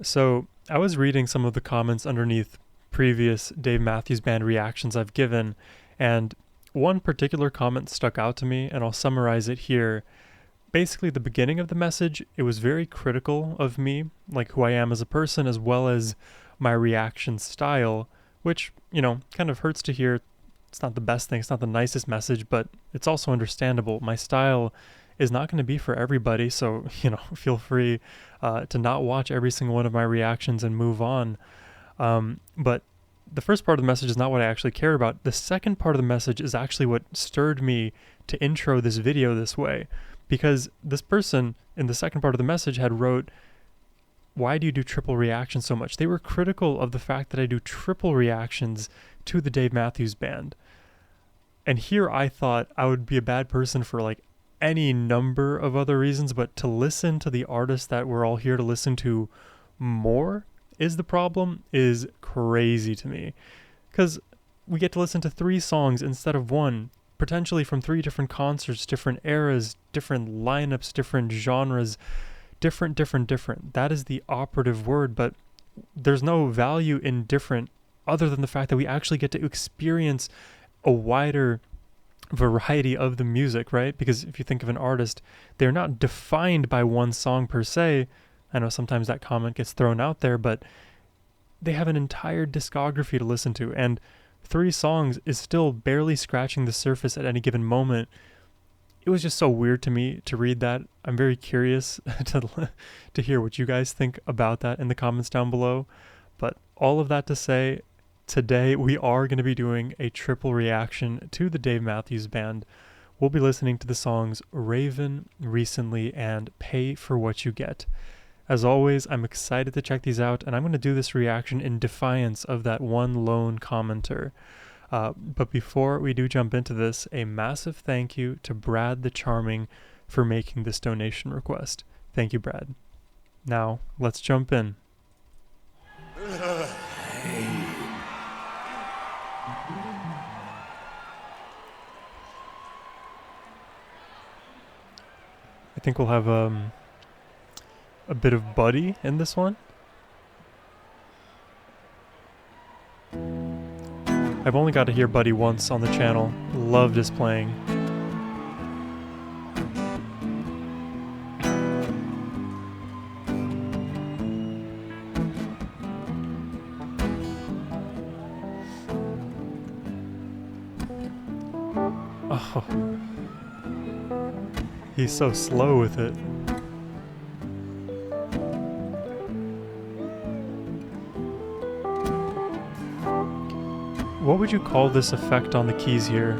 So I was reading some of the comments underneath previous Dave Matthews Band reactions I've given, and one particular comment stuck out to me, and I'll summarize it here. Basically, the beginning of the message, it was very critical of me, like who I am as a person, as well as my reaction style, which, kind of hurts to hear. It's not the best thing, it's not the nicest message, but it's also understandable. My style is not going to be for everybody, so, feel free to not watch every single one of my reactions and move on. But the first part of the message is not what I actually care about. The second part of the message is actually what stirred me to intro this video this way. Because this person in the second part of the message had wrote, "Why do you do triple reactions so much?" They were critical of the fact that I do triple reactions to the Dave Matthews Band. And here I thought I would be a bad person for like any number of other reasons, but to listen to the artist that we're all here to listen to more is the problem is crazy to me. Because we get to listen to 3 songs instead of 1. Potentially from 3 different concerts, different eras, different lineups, different genres, different. That is the operative word, but there's no value in different other than the fact that we actually get to experience a wider variety of the music, right? Because if you think of an artist, they're not defined by one song per se. I know sometimes that comment gets thrown out there, but they have an entire discography to listen to, and 3 songs is still barely scratching the surface at any given moment. It was just so weird to me to read that. I'm very curious to hear what you guys think about that in the comments down below. But all of that to say, today we are going to be doing a triple reaction to the Dave Matthews Band. We'll be listening to the songs Raven, Recently, and Pay for What You Get. As always, I'm excited to check these out, and I'm going to do this reaction in defiance of that one lone commenter. But before we do jump into this, a massive thank you to Brad the Charming for making this donation request. Thank you, Brad. Now, let's jump in. I think we'll have a bit of Buddy in this one. I've only got to hear Buddy once on the channel. Loved his playing. Oh, he's so slow with it. What would you call this effect on the keys here?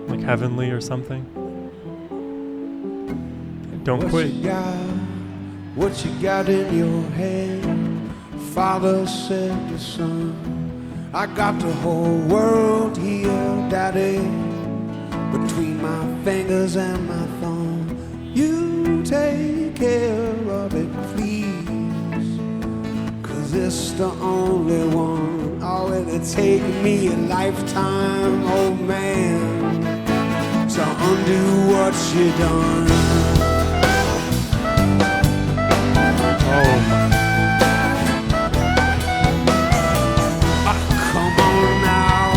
Like heavenly or something? Don't quit. What you got in your hand? Father said to son, I got the whole world here, Daddy, between my fingers and my thumb. You take care of it, please, 'cause it's the only one. Oh, it'll take me a lifetime, oh man, to undo what you done. Oh my. Come on now,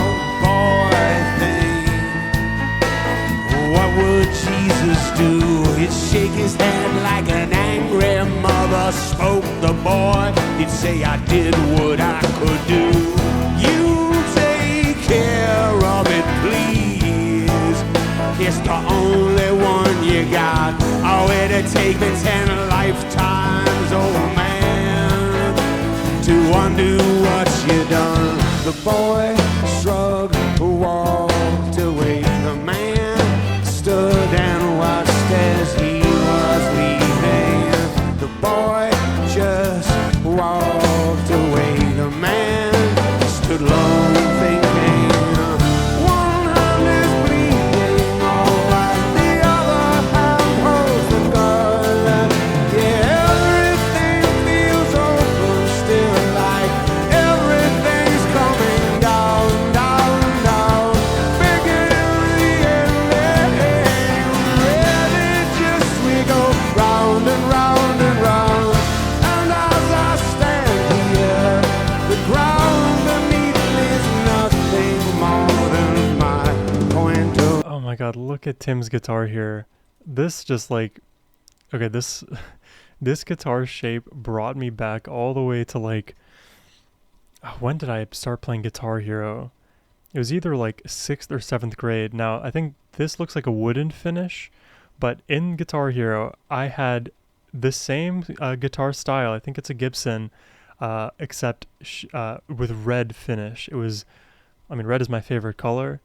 boy, think, what would Jesus do? He'd shake his head like an angry mother spoke the boy. He'd say, I did what I could do. You take care of it, please. It's the only one you got. Oh, it'd take me 10 lifetimes, oh man, to undo what you done. The boy shrugged, walked away. The man stood and watched as he was leaving. The boy just walked away. The man stood long thinking. One hand is bleeding, all right, the other hand holds the gun. Yeah, everything feels open still, like everything's coming down, down, down. god, look at Tim's guitar here. This just like, okay, this this guitar shape brought me back all the way to like, when did I start playing Guitar Hero? It was either like 6th or 7th grade. Now, I think this looks like a wooden finish, but in Guitar Hero, I had the same guitar style. I think it's a Gibson, except with red finish. It was, I mean, red is my favorite color.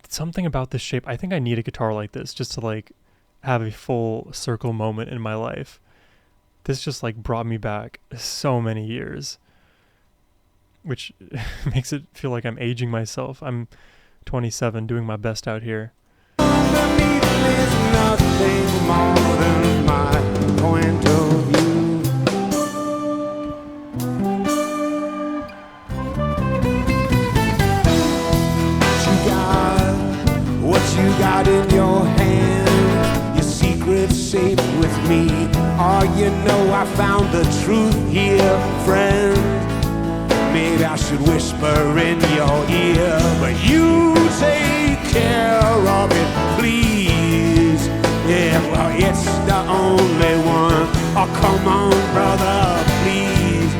Something about this shape, I think I need a guitar like this just to like have a full circle moment in my life. This just like brought me back so many years, which makes it feel like I'm aging myself. I'm 27, doing my best out here. Underneath is nothing more than my point of view. What you got in your hand, your secret's safe with me. Oh, you know I found the truth here, friend. Maybe I should whisper in your ear, but you take care of it, please. Yeah, well, it's the only one. Oh, come on, brother, please.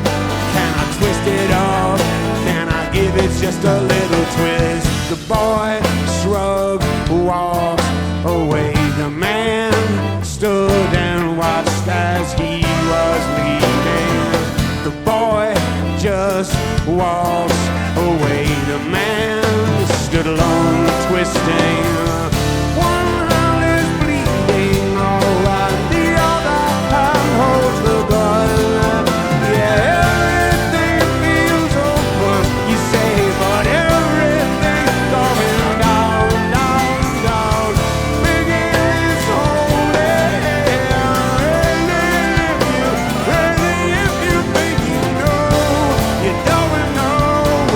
Can I twist it up? Can I give it just a little twist? The boy shrugged, walked away. The man stood and watched as he was leaving. The boy just walks away. The man stood alone, twisting. One hand is bleeding, alright. The other hand holds the gun. Yeah, everything feels over, you say, but everything's going down, down, down. Begins only. Really, if you think you know, you don't know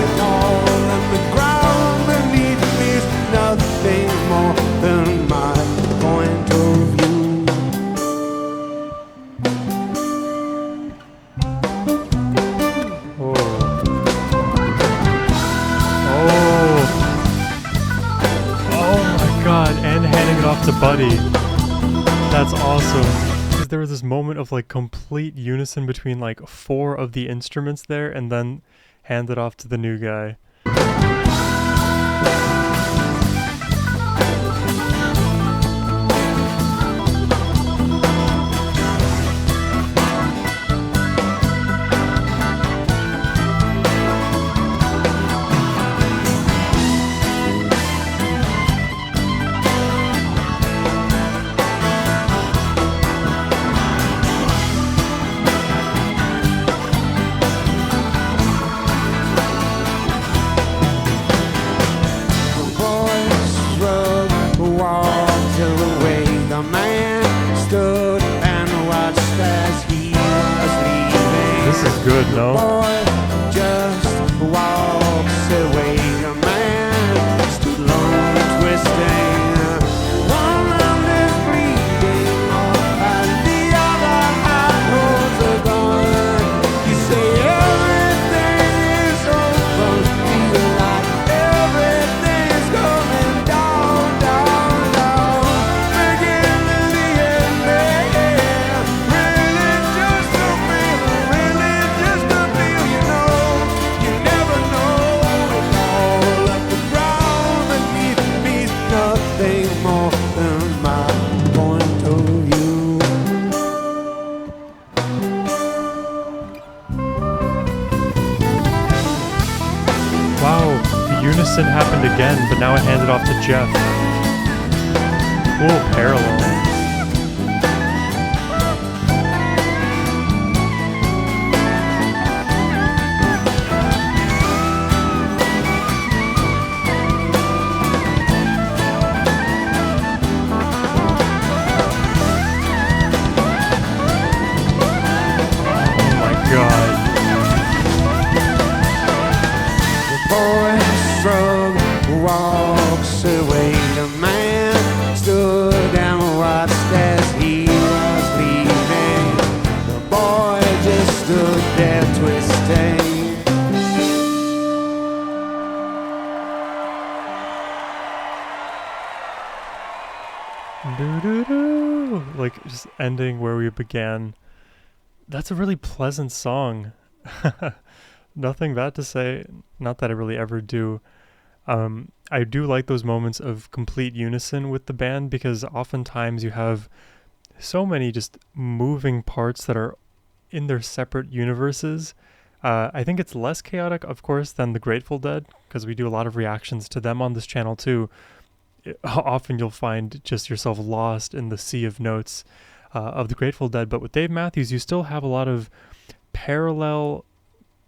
it all. And the ground beneath me is nothing more than my point of view. Oh my god, and handing it off to Buddy. That's awesome. Because there was this moment of like complete unison between like 4 of the instruments there, and then hand it off to the new guy. This is good, no? Boy just walks away. The man stood alone, twisting. One hand is bleeding, and the other hand holds a gun. You say everything is over, feel like everything is coming down, down, down. Beginning in the end, man. Really just a feel, really just a feel, you know. You never know it all. At the ground beneath me's nothing more than my point of view. Wow, the unison happened again, but now I hand it off to Jeff. Cool parallel. Oh my god. The boy shrugged, walks away. The man stood and watched Doo-doo-doo. Like just ending where we began. That's a really pleasant song. Nothing bad to say. Not that I really ever do. I do like those moments of complete unison with the band because oftentimes you have so many just moving parts that are in their separate universes. I think it's less chaotic, of course, than the Grateful Dead because we do a lot of reactions to them on this channel too. Often you'll find just yourself lost in the sea of notes of the Grateful Dead, but with Dave Matthews, you still have a lot of parallel.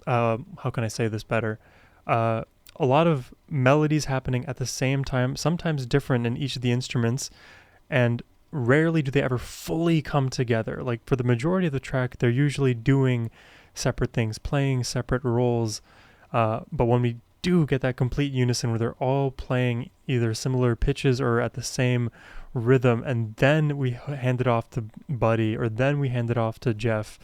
How can I say this better? A lot of melodies happening at the same time, sometimes different in each of the instruments, and rarely do they ever fully come together. Like for the majority of the track, they're usually doing separate things, playing separate roles. But when we do get that complete unison where they're all playing either similar pitches or at the same rhythm, and then we hand it off to Buddy, or then we hand it off to Jeff,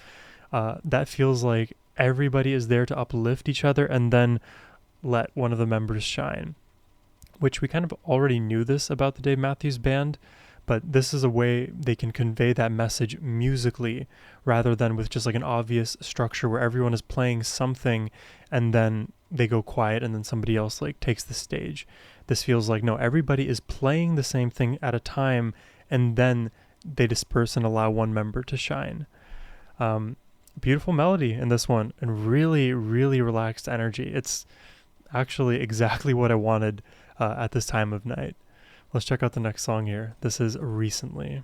that feels like everybody is there to uplift each other and then let one of the members shine, which we kind of already knew this about the Dave Matthews Band, but this is a way they can convey that message musically rather than with just like an obvious structure where everyone is playing something and then they go quiet and then somebody else like takes the stage. This feels like, no, everybody is playing the same thing at a time and then they disperse and allow one member to shine. Beautiful melody in this one and really, really relaxed energy. It's actually exactly what I wanted at this time of night. Let's check out the next song here. This is Recently.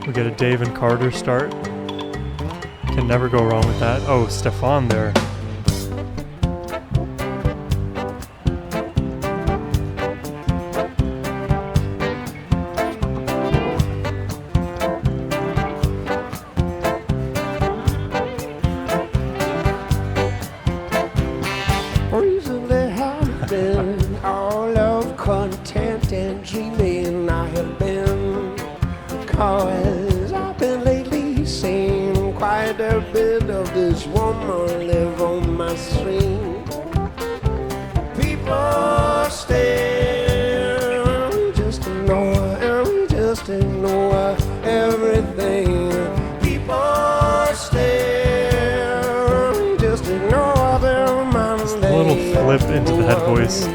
We get a Dave and Carter start. Can never go wrong with that. Oh, Stefan there. Recently I've been all of content and dreaming I have been, 'cause I've been lately seeing quite a bit of this woman live on my screen. People stare, just ignore everything. People stare, just ignore them. A little flip into the head voice.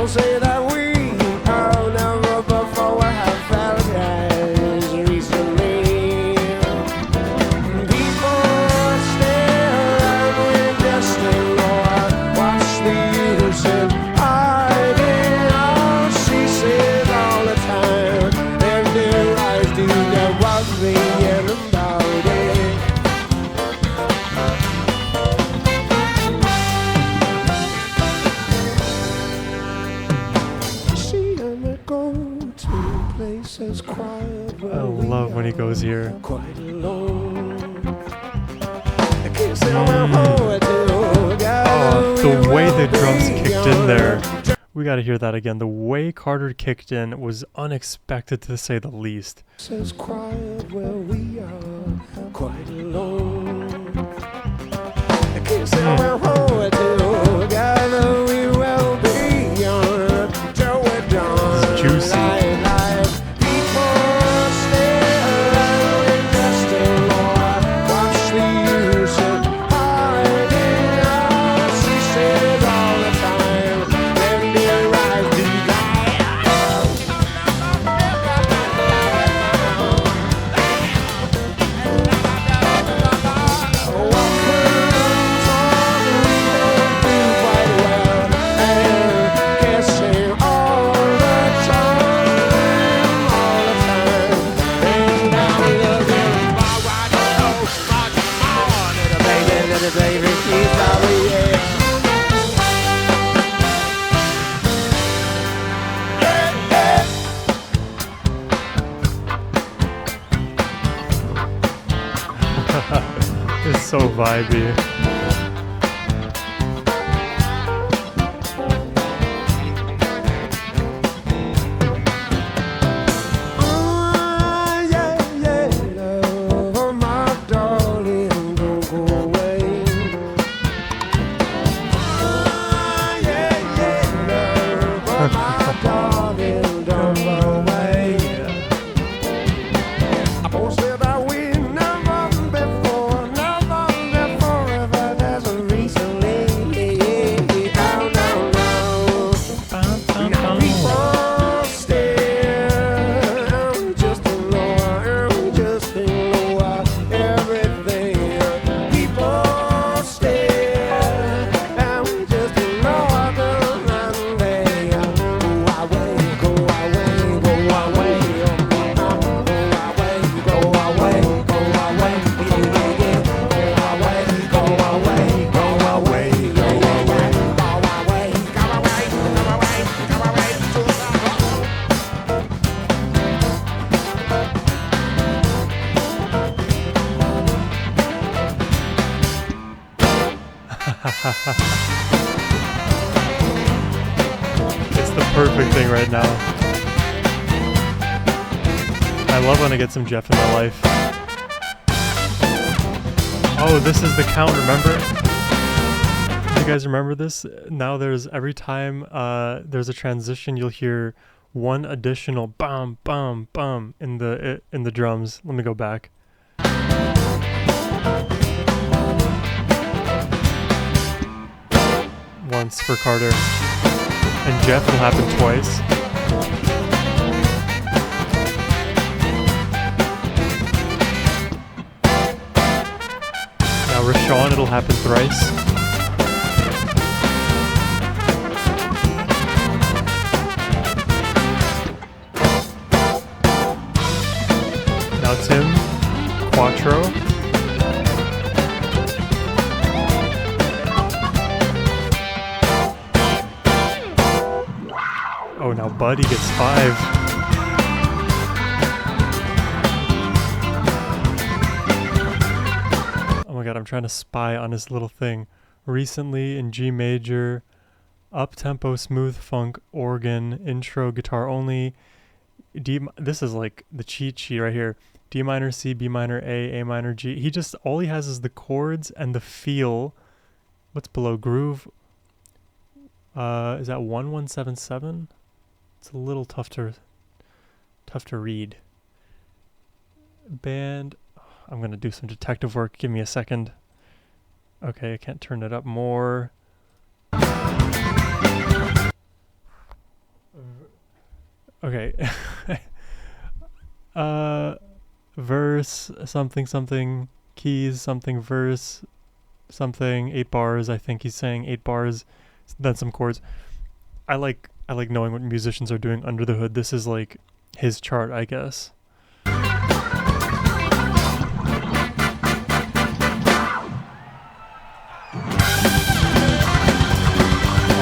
Say that we never before have felt as recently. People stare and we just ignore. Watch the innocent hiding. All she says all the time. And their eyes do that was the end about it. I love when he goes here. Oh, the way the drums kicked in there. We gotta hear that again. The way Carter kicked in was unexpected to say the least. Says quiet where we are, quite alone. I can't say we're forward together, we will be young till we're done. It's juicy. So vibey. It's the perfect thing right now. I love when I get some Jeff in my life. Oh, this is the count, remember? You guys remember this? Now there's, every time there's a transition, you'll hear one additional bum bum bum in the drums. Let me go back. Once for Carter. And Jeff will happen twice. Now Rashawn, it'll happen thrice. Now Tim, Quattro. Oh, now Buddy gets 5. Oh my god, I'm trying to spy on his little thing. Recently in G major, up-tempo smooth funk organ, intro guitar only. This is like the cheat sheet right here. D minor, C, B minor, A minor, G. All he has is the chords and the feel. What's below? Groove. Is that 1177? It's a little tough to read. Band. I'm gonna do some detective work. Give me a second. Okay, I can't turn it up more. Okay. Verse something something, keys something, verse something, 8 bars. I think he's saying 8 bars, then some chords. I like knowing what musicians are doing under the hood. This is like his chart, I guess.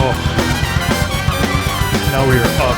Oh. Now we are up.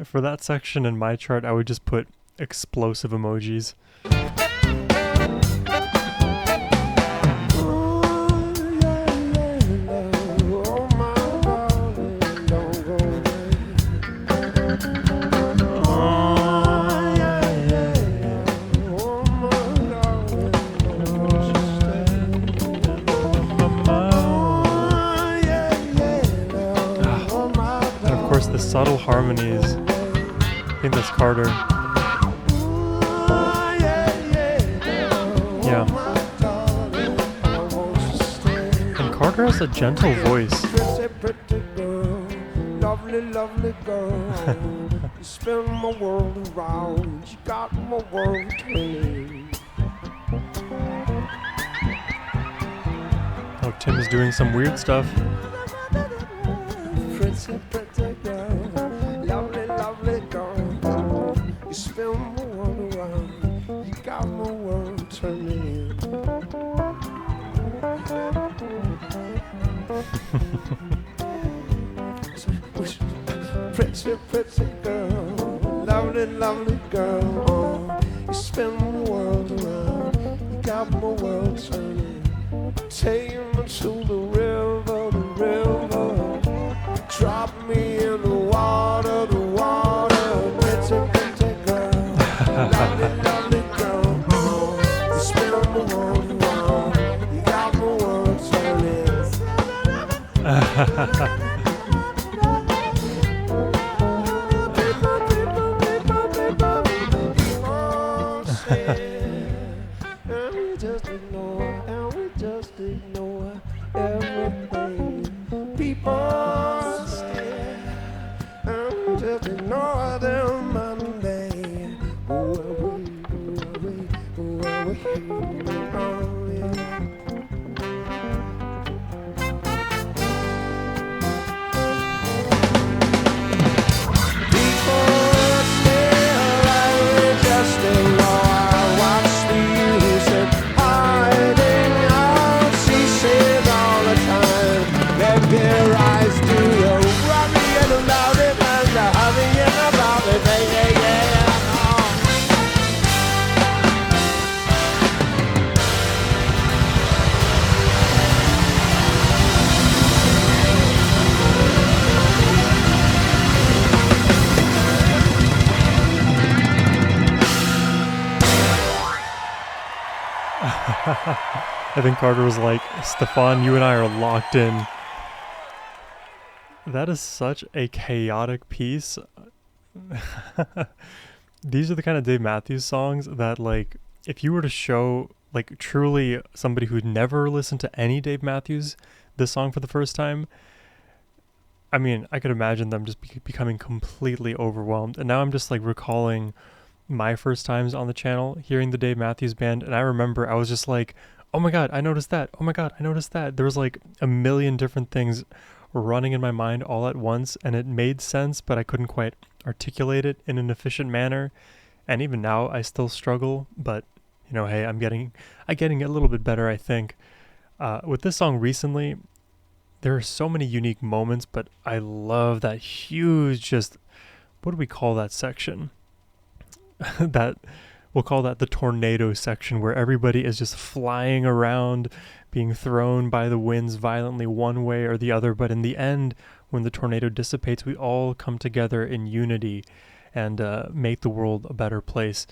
For that section in my chart, I would just put explosive emojis. course, the subtle harmonies. I think that's Carter. Yeah. And Carter has a gentle voice. Lovely, lovely girl. You spin my world around. You got my world turning. Oh, Tim is doing some weird stuff. Pretty, pretty girl. Lovely, lovely girl. You spin my world around. You got my world turning. Pretty, pretty girl, lovely, lovely girl. You spin the world around, you got my world turning. Take me to the river, drop me in the water, Pretty, pretty girl, lovely, lovely girl. You spin the world around, you got my world turning. And we just ignore everything people say, and we just ignore them Monday. I think Carter was like, Stefan, you and I are locked in. That is such a chaotic piece. These are the kind of Dave Matthews songs that, like, if you were to show, like, truly somebody who'd never listened to any Dave Matthews this song for the first time, I mean, I could imagine them just becoming completely overwhelmed. And now I'm just, like, recalling my first times on the channel, hearing the Dave Matthews Band, and I remember I was just like, oh my god, I noticed that. Oh my god, I noticed that. There was like a million different things running in my mind all at once, and it made sense, but I couldn't quite articulate it in an efficient manner. And even now I still struggle, but you know, hey, I'm getting a little bit better, I think. With this song recently, there are so many unique moments, but I love that huge, just, what do we call that section? That we'll call that the tornado section, where everybody is just flying around, being thrown by the winds violently one way or the other. But in the end, when the tornado dissipates, we all come together in unity and make the world a better place.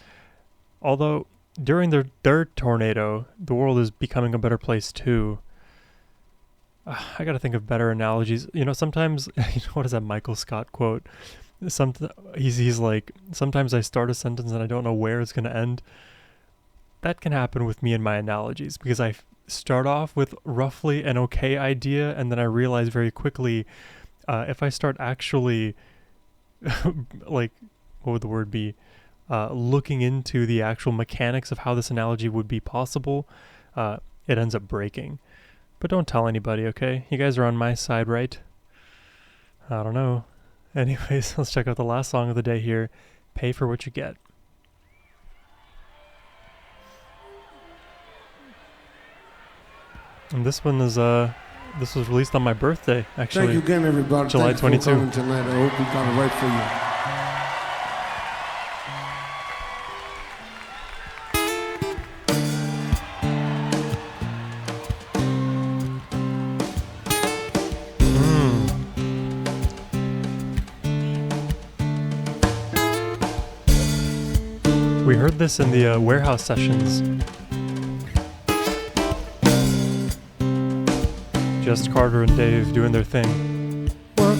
Although during their third tornado, the world is becoming a better place too. I gotta think of better analogies. You know, sometimes, what is that Michael Scott quote? He's like, sometimes I start a sentence and I don't know where it's going to end. That can happen with me and my analogies, because I start off with roughly an okay idea, and then I realize very quickly, if I start actually, like, what would the word be? Looking into the actual mechanics of how this analogy would be possible, it ends up breaking. But don't tell anybody, okay? You guys are on my side, right? I don't know. Anyways, let's check out the last song of the day here, Pay for What You Get. And this one is this was released on my birthday, actually. Thank you again, everybody. July 22. For coming tonight. I hope we got it right for you. We heard this in the warehouse sessions. Just Carter and Dave doing their thing. Work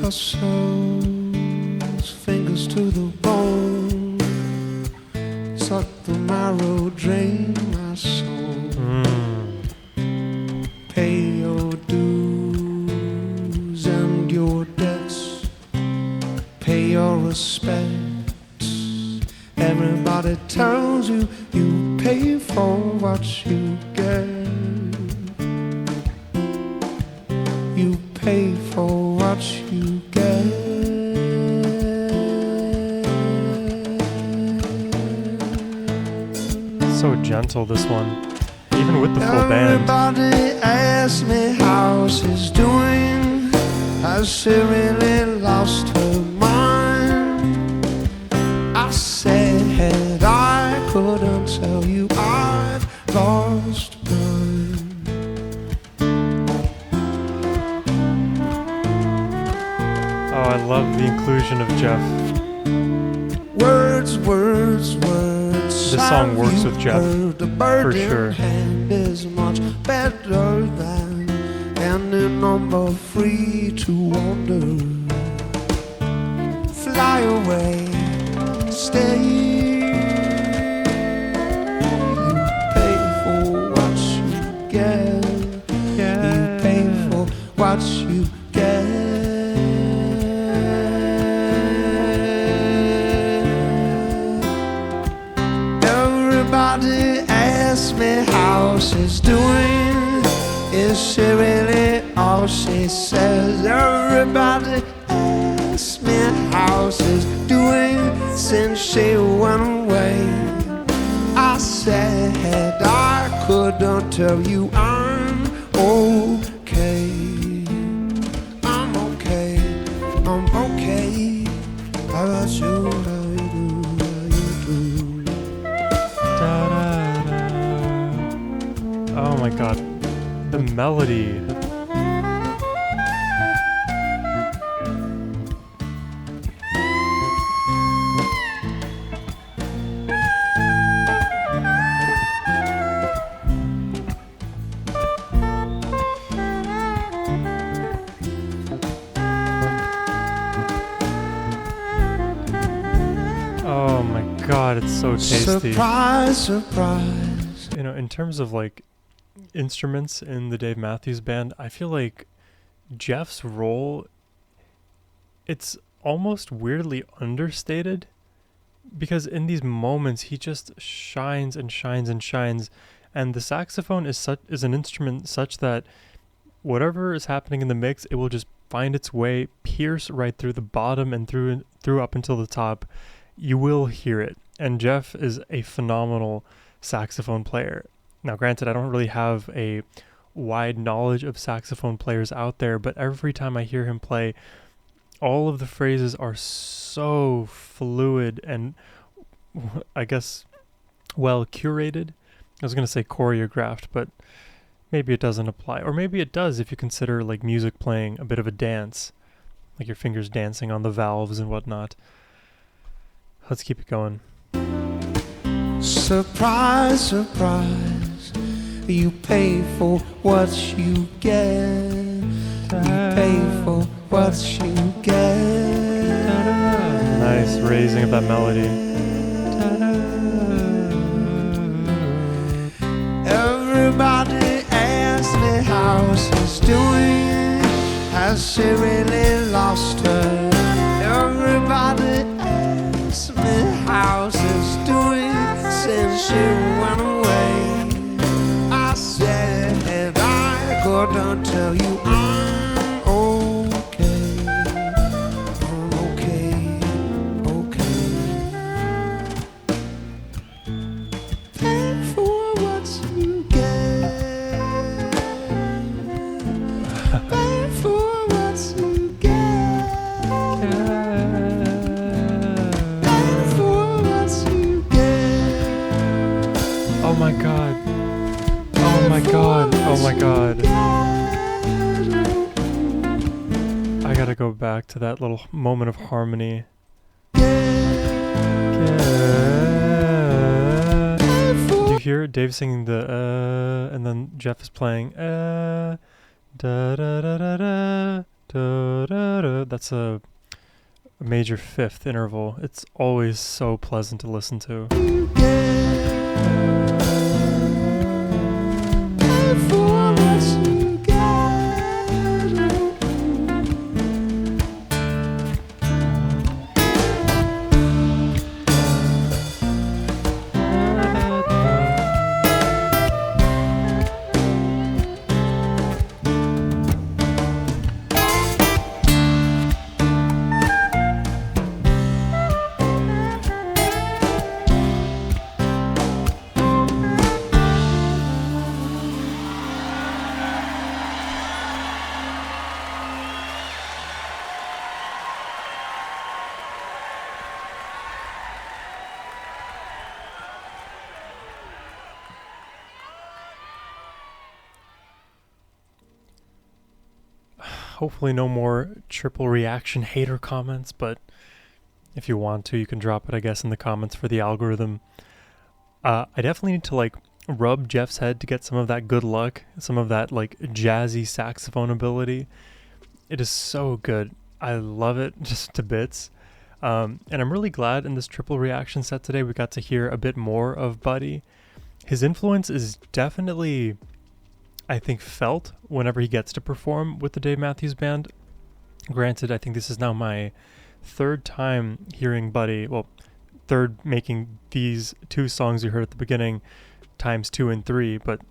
muscles, fingers to the bone, suck the marrow, drain my soul. Pay your dues and your debts, pay your respects. Everybody tells you you pay for what you get. You pay for what you get. So gentle, this one, even with the full band. Everybody asks me how she's doing. Has she really lost her mind? I said I couldn't tell you I've lost mine. Oh, I love the inclusion of Jeff. Words, words, words. This song works with Jeff, for sure. Hand is much better than any number free to wander. Fly away, stay. You pay for what you get. You pay for what you get. Everybody asks me how she's doing. Is she really all she says? Everybody asks me how she's doing since she went away. I said I couldn't tell you I'm okay. I'm okay. I'm okay. How about you? How you do? Oh my god, the melody. Oh my god, it's so tasty. Surprise, surprise. You know, in terms of like instruments in the Dave Matthews Band, I feel like Jeff's role, it's almost weirdly understated, because in these moments he just shines and shines and shines, and the saxophone is an instrument such that whatever is happening in the mix, it will just find its way, pierce right through the bottom and through up until the top. You will hear it, and Jeff is a phenomenal saxophone player. Now, granted, I don't really have a wide knowledge of saxophone players out there, but every time I hear him play, all of the phrases are so fluid and, I guess, well curated. I was going to say choreographed, but maybe it doesn't apply. Or maybe it does if you consider like music playing a bit of a dance, like your fingers dancing on the valves and whatnot. Let's keep it going. Surprise, surprise. You pay for what you get. You pay for what you get. Nice raising of that melody. Everybody asks me how she's doing. Has she really lost her? Everybody asks me how she's doing since she went away. I said I couldn't tell you I'm okay. I'm okay, okay. Pay for what you get. Pay for what you get. Pay for what you get. Oh my god. Oh my god. Oh my god. I gotta go back to that little moment of harmony. Do you hear Dave singing the and then Jeff is playing da da da da da Da, da, da. That's a major fifth interval. It's always so pleasant to listen to. Hopefully no more triple reaction hater comments, but if you want to, you can drop it, I guess, in the comments for the algorithm. I definitely need to like rub Jeff's head to get some of that good luck, some of that like jazzy saxophone ability. It is so good. I love it just to bits. And I'm really glad in this triple reaction set today we got to hear a bit more of Buddy. His influence is definitely, I think, felt whenever he gets to perform with the Dave Matthews Band. Granted, I think this is now my third time hearing Buddy. Well, third making these two songs you heard at the beginning times 2 and 3, but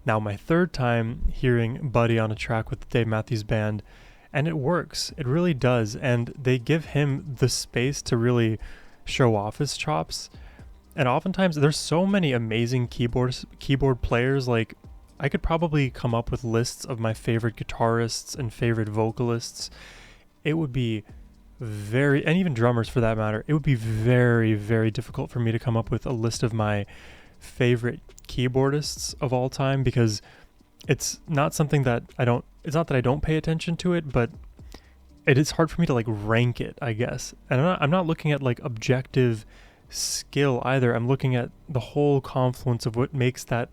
now my third time hearing Buddy on a track with the Dave Matthews Band, and it works. It really does, and they give him the space to really show off his chops. And oftentimes there's so many amazing keyboard players. Like, I could probably come up with lists of my favorite guitarists and favorite vocalists. It would be and even drummers for that matter, it would be very, very difficult for me to come up with a list of my favorite keyboardists of all time, because it's not something that it's not that I don't pay attention to it, but it is hard for me to like rank it, I guess. And I'm not looking at like objective skill either. I'm looking at the whole confluence of what makes that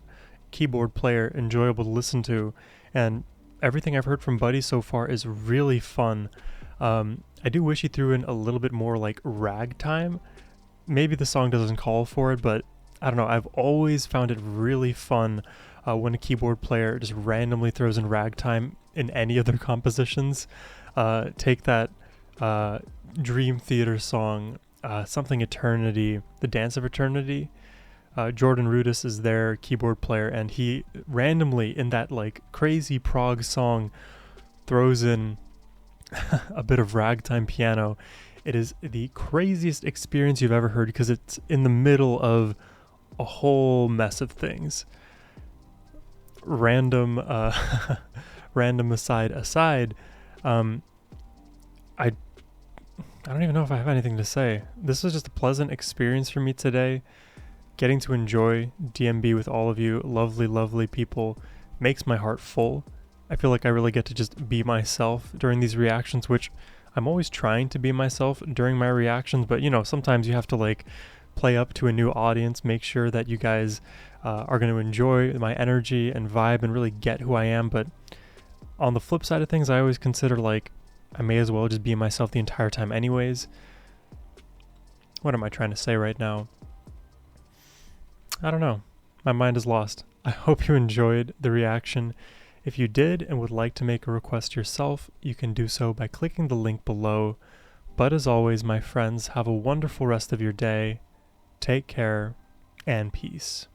keyboard player enjoyable to listen to, and everything I've heard from Buddy so far is really fun. I do wish he threw in a little bit more like ragtime. Maybe the song doesn't call for it, but I don't know. I've always found it really fun when a keyboard player just randomly throws in ragtime in any of their compositions. Take that Dream Theater song, something Eternity, The Dance of Eternity. Jordan Rudess is their keyboard player, and he randomly in that like crazy prog song throws in a bit of ragtime piano. It is the craziest experience you've ever heard because it's in the middle of a whole mess of things. Random aside, I don't even know if I have anything to say. This was just a pleasant experience for me today. Getting to enjoy DMB with all of you lovely, lovely people makes my heart full. I feel like I really get to just be myself during these reactions, which I'm always trying to be myself during my reactions, but sometimes you have to like play up to a new audience, make sure that you guys are going to enjoy my energy and vibe and really get who I am. But on the flip side of things, I always consider like I may as well just be myself the entire time anyways. What am I trying to say right now? I don't know. My mind is lost. I hope you enjoyed the reaction. If you did and would like to make a request yourself, you can do so by clicking the link below. But as always, my friends, have a wonderful rest of your day. Take care and peace.